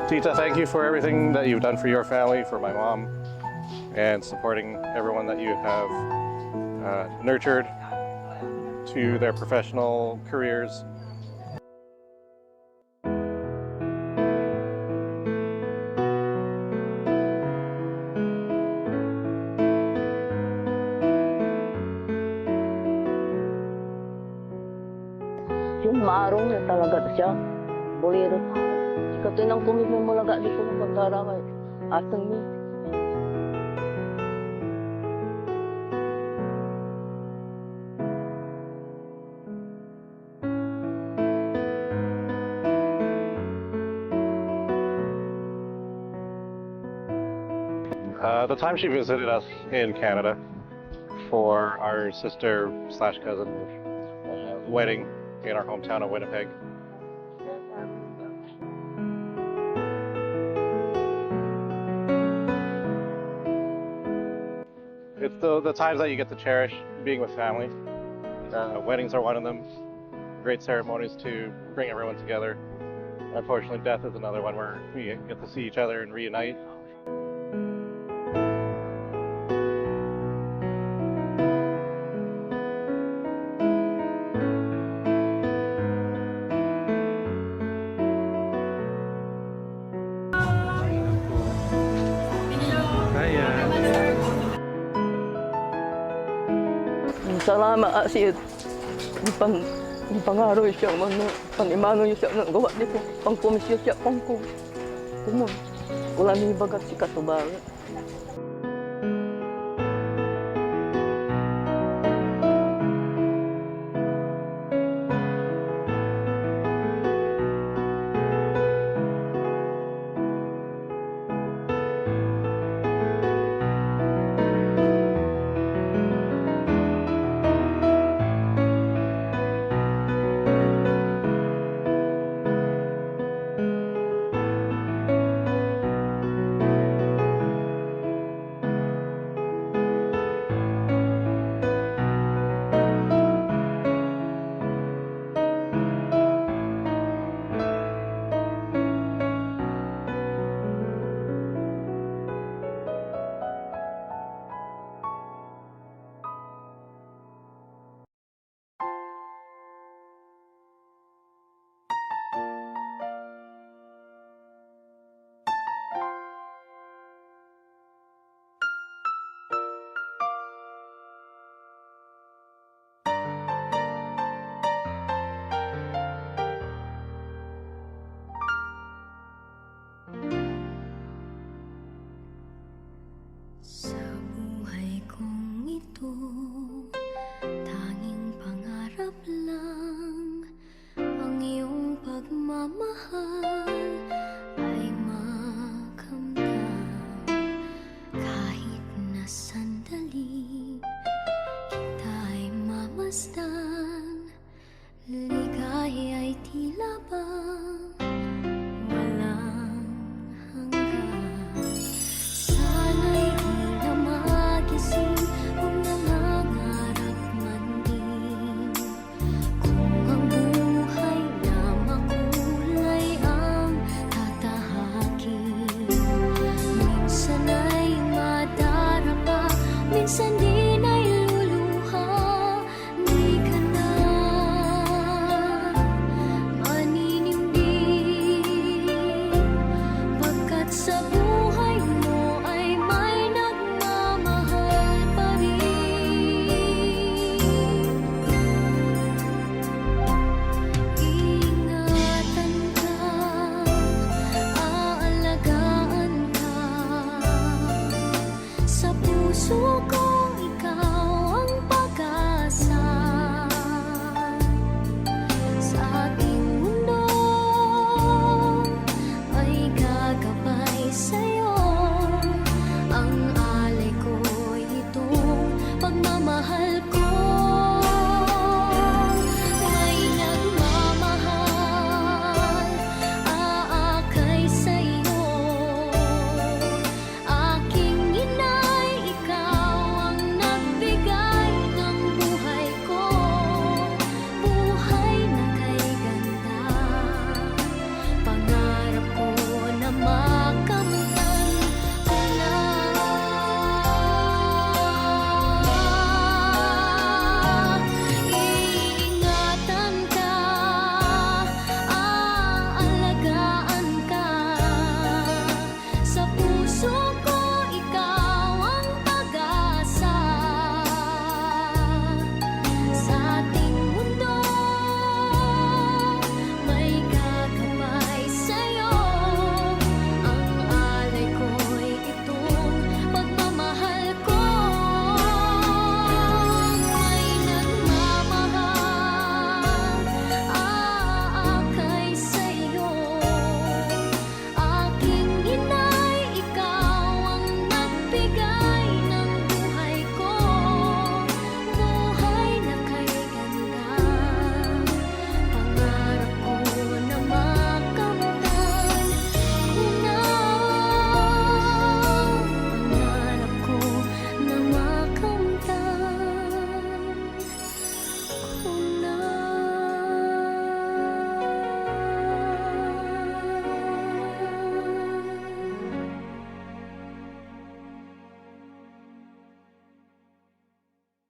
Tita, thank you for everything that you've done for your family, for my mom, and supporting everyone that you have nurtured to their professional careers. Yung marong na talaga siya, bolero. Katinang kumit mo malaga di ko magdaramay. Atang mi. The time she visited us in Canada for our sister/cousin wedding in our hometown of Winnipeg. It's the times that you get to cherish being with family. Weddings are one of them. Great ceremonies to bring everyone together. Unfortunately, death is another one where we get to see each other and reunite. Salamat siya. Di pangaroy siya man panimano siya nang gawa di ko pangkomisyon siya pangko. Kumon. Wala ni bagat si katubang. Sa buhay kong ito, tanging pangarap lang ang iyong pagmamahal ay makamtan. Kahit na sandali kita'y mamasdan.